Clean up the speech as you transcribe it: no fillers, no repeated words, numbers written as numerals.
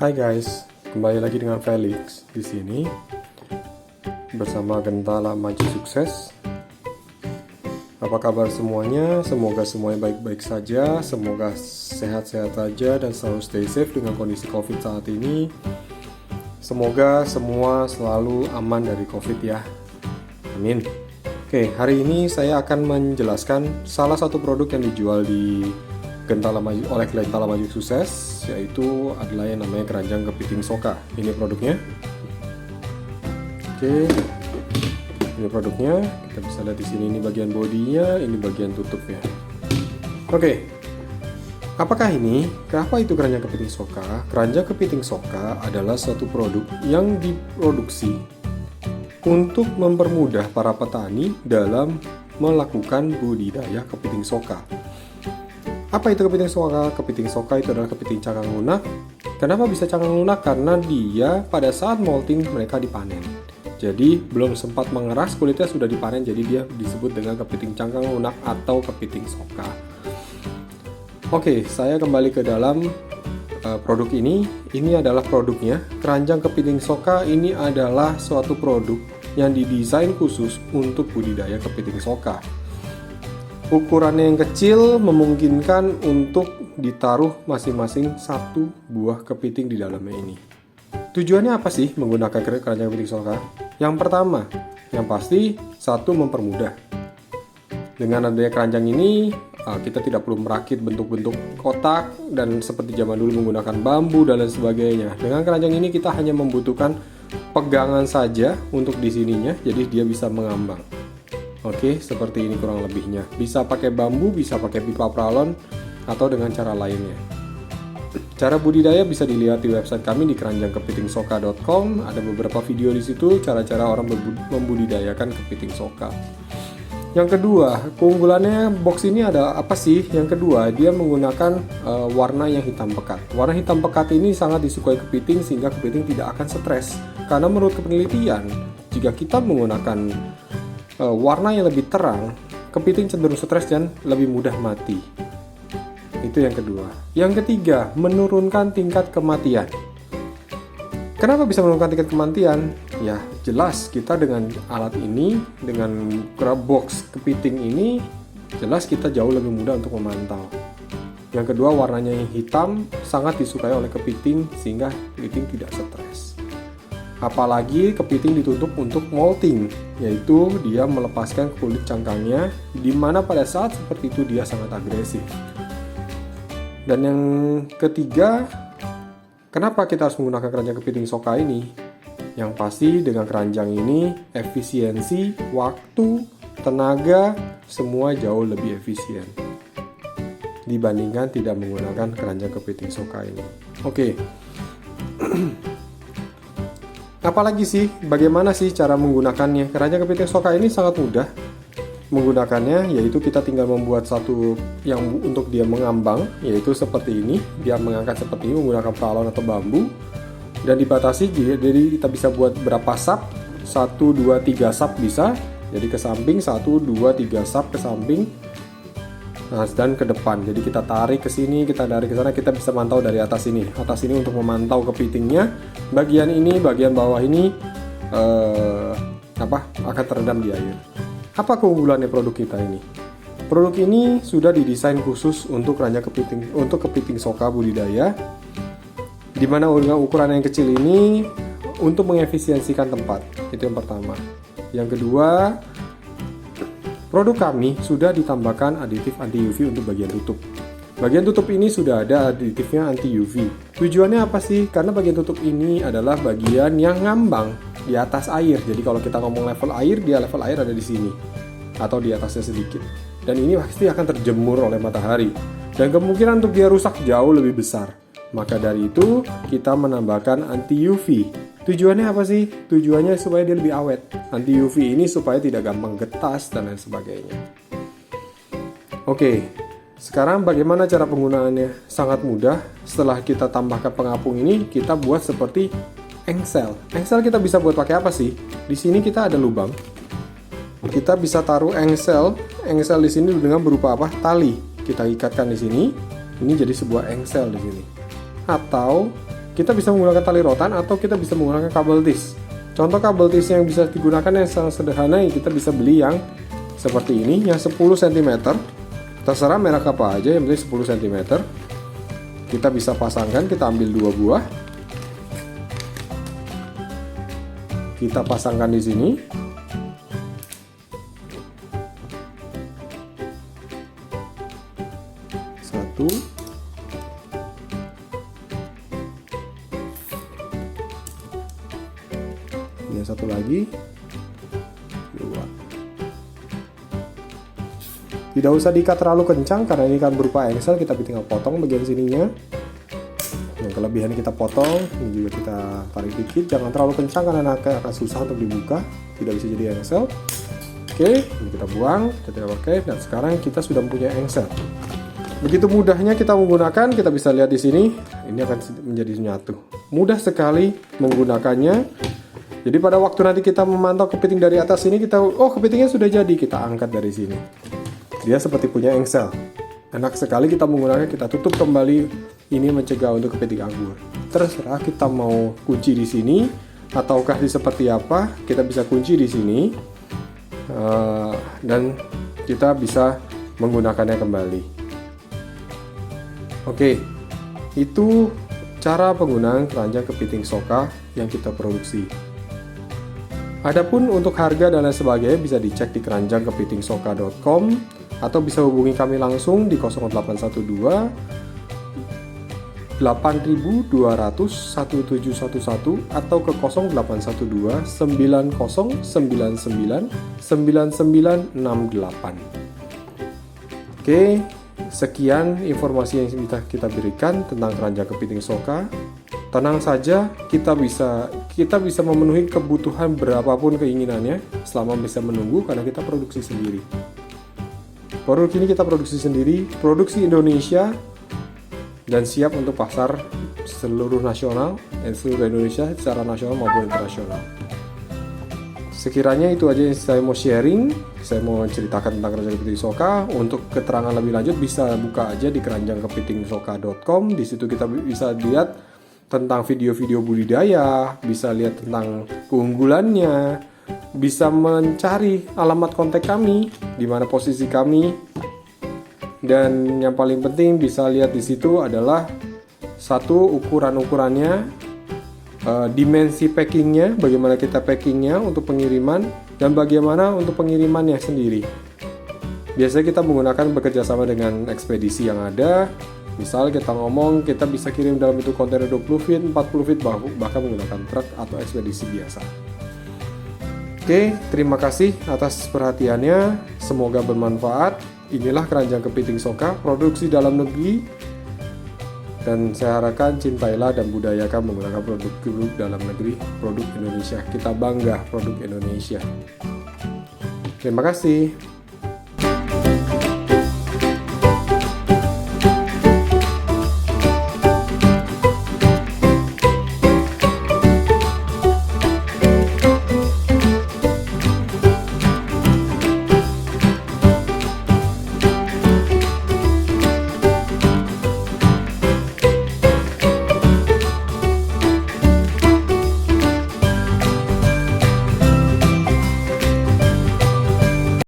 Hai guys, kembali lagi dengan Felix di sini bersama Gentala Maju Sukses. Apa kabar semuanya? Semoga semuanya baik-baik saja, semoga sehat-sehat saja dan selalu stay safe dengan kondisi COVID saat ini. Semoga semua selalu aman dari COVID ya. Amin. Oke, hari ini saya akan menjelaskan salah satu produk yang dijual di oleh Gentala Maju Sukses, yaitu adalah yang namanya keranjang kepiting soka. Ini produknya. Oke, ini produknya. Kita bisa lihat di sini, ini bagian bodinya, ini bagian tutupnya. Oke, apakah ini? Kenapa itu keranjang kepiting soka? Keranjang kepiting soka adalah suatu produk yang diproduksi untuk mempermudah para petani dalam melakukan budidaya kepiting soka. Apa itu kepiting soka? Kepiting soka itu adalah kepiting cangkang lunak. Kenapa bisa cangkang lunak? Karena dia pada saat molting mereka dipanen. Jadi belum sempat mengeras kulitnya sudah dipanen, jadi dia disebut dengan kepiting cangkang lunak atau kepiting soka. Oke, saya kembali ke dalam produk ini. Ini adalah produknya. Keranjang kepiting soka ini adalah suatu produk yang didesain khusus untuk budidaya kepiting soka. Ukurannya yang kecil memungkinkan untuk ditaruh masing-masing satu buah kepiting di dalamnya ini. Tujuannya apa sih menggunakan keranjang kepiting soka? Yang pertama, yang pasti satu, mempermudah. Dengan adanya keranjang ini, kita tidak perlu merakit bentuk-bentuk kotak dan seperti zaman dulu menggunakan bambu dan lain sebagainya. Dengan keranjang ini kita hanya membutuhkan pegangan saja untuk di sininya, jadi dia bisa mengambang. Oke, seperti ini kurang lebihnya. Bisa pakai bambu, bisa pakai pipa pralon, atau dengan cara lainnya. Cara budidaya bisa dilihat di website kami di keranjangkepitingsoka.com. Ada beberapa video di situ, cara-cara orang membudidayakan kepiting soka. Yang kedua, keunggulannya box ini ada apa sih? Yang kedua, dia menggunakan warna yang hitam pekat. Warna hitam pekat ini sangat disukai kepiting sehingga kepiting tidak akan stres. Karena menurut penelitian, jika kita menggunakan warna yang lebih terang, kepiting cenderung stres dan lebih mudah mati. Itu yang kedua. Yang ketiga, menurunkan tingkat kematian. Kenapa bisa menurunkan tingkat kematian? Ya, jelas kita dengan alat ini, dengan box kepiting ini, jelas kita jauh lebih mudah untuk memantau. Yang kedua, warnanya yang hitam sangat disukai oleh kepiting sehingga kepiting tidak stres. Apalagi kepiting ditutup untuk molting, yaitu dia melepaskan kulit cangkangnya, di mana pada saat seperti itu dia sangat agresif. Dan yang ketiga, kenapa kita harus menggunakan keranjang kepiting soka ini? Yang pasti dengan keranjang ini efisiensi, waktu, tenaga, semua jauh lebih efisien dibandingkan tidak menggunakan keranjang kepiting soka ini. Oke. Apalagi sih, bagaimana sih cara menggunakannya? Keranjang kepiting soka ini sangat mudah menggunakannya, yaitu kita tinggal membuat satu yang untuk dia mengambang, yaitu seperti ini. Dia mengangkat seperti ini menggunakan pralon atau bambu, dan dibatasi, jadi kita bisa buat berapa sap, 1, 2, 3 sap bisa. Jadi ke samping, 1, 2, 3 sap ke samping, dan ke depan. Jadi kita tarik ke sini, kita tarik ke sana, kita bisa mantau dari atas ini. Atas ini untuk memantau kepitingnya. Bagian ini, bagian bawah ini akan terendam di air. Apa keunggulannya produk kita ini? Produk ini sudah didesain khusus untuk keranjang kepiting, untuk kepiting soka budidaya. Di mana ukuran yang kecil ini untuk mengefisiensikan tempat. Itu yang pertama. Yang kedua, produk kami sudah ditambahkan aditif anti UV untuk bagian tutup. Bagian tutup ini sudah ada aditifnya anti UV. Tujuannya apa sih? Karena bagian tutup ini adalah bagian yang ngambang di atas air. Jadi kalau kita ngomong level air, dia level air ada di sini atau di atasnya sedikit. Dan ini pasti akan terjemur oleh matahari. Dan kemungkinan untuk dia rusak jauh lebih besar. Maka dari itu kita menambahkan anti UV. Tujuannya apa sih? Tujuannya supaya dia lebih awet. Anti UV ini supaya tidak gampang getas dan lain sebagainya. Oke, sekarang bagaimana cara penggunaannya? Sangat mudah. Setelah kita tambahkan pengapung ini, kita buat seperti engsel. Engsel kita bisa buat pakai apa sih? Di sini kita ada lubang. Kita bisa taruh engsel. Engsel di sini dengan berupa apa? Tali. Kita ikatkan di sini. Ini jadi sebuah engsel di sini. Atau kita bisa menggunakan tali rotan atau kita bisa menggunakan kabel tis. Contoh kabel tis yang bisa digunakan yang sangat sederhana, yang kita bisa beli yang seperti ini, yang 10 cm. Terserah merek apa aja, yang penting 10 cm. Kita bisa pasangkan, kita ambil 2 buah. Kita pasangkan di sini. Satu. Ini satu lagi. 2. Tidak usah diikat terlalu kencang karena ini kan berupa engsel, kita tinggal potong bagian sininya. Yang kelebihan kita potong, ini juga kita tarik dikit, jangan terlalu kencang karena akan susah untuk dibuka, tidak bisa jadi engsel. Oke, ini kita buang, kita tidak pakai, dan sekarang kita sudah mempunyai engsel. Begitu mudahnya kita menggunakan, kita bisa lihat di sini, ini akan menjadi menyatu. Mudah sekali menggunakannya. Jadi pada waktu nanti kita memantau kepiting dari atas ini, kita, oh kepitingnya sudah jadi, kita angkat dari sini. Dia seperti punya engsel. Enak sekali kita menggunakan, kita tutup kembali. Ini mencegah untuk kepiting anggur. Terserah kita mau kunci di sini ataukah seperti apa, kita bisa kunci di sini dan kita bisa menggunakannya kembali. Oke, itu cara penggunaan keranjang kepiting soka yang kita produksi. Adapun untuk harga dan lain sebagainya bisa dicek di keranjangkepitingsoka.com atau bisa hubungi kami langsung di 0812 8200 1711 atau ke 0812 9099 9968. Oke, sekian informasi yang bisa kita berikan tentang keranjang kepiting soka. Tenang saja, kita bisa memenuhi kebutuhan berapapun keinginannya selama bisa menunggu karena kita produksi sendiri. Produk ini kita produksi sendiri, produksi Indonesia, dan siap untuk pasar seluruh nasional dan seluruh Indonesia secara nasional maupun internasional. Sekiranya itu aja yang saya mau sharing, saya mau ceritakan tentang keranjang kepiting soka. Untuk keterangan lebih lanjut bisa buka aja di keranjangkepitingsoka.com. Di situ kita bisa lihat tentang video-video budidaya, bisa lihat tentang keunggulannya, bisa mencari alamat kontak kami, di mana posisi kami. Dan yang paling penting bisa lihat di situ adalah satu ukurannya, dimensi packingnya, bagaimana kita packingnya untuk pengiriman dan bagaimana untuk pengirimannya sendiri. Biasanya kita menggunakan bekerjasama dengan ekspedisi yang ada. Misal kita ngomong kita bisa kirim dalam bentuk kontainer 20 feet, 40 feet, bahkan menggunakan truk atau ekspedisi biasa. Oke, terima kasih atas perhatiannya. Semoga bermanfaat. Inilah keranjang kepiting soka, produksi dalam negeri. Dan saya harapkan cintailah dan budayakan menggunakan produk dalam negeri, produk Indonesia. Kita bangga produk Indonesia. Terima kasih.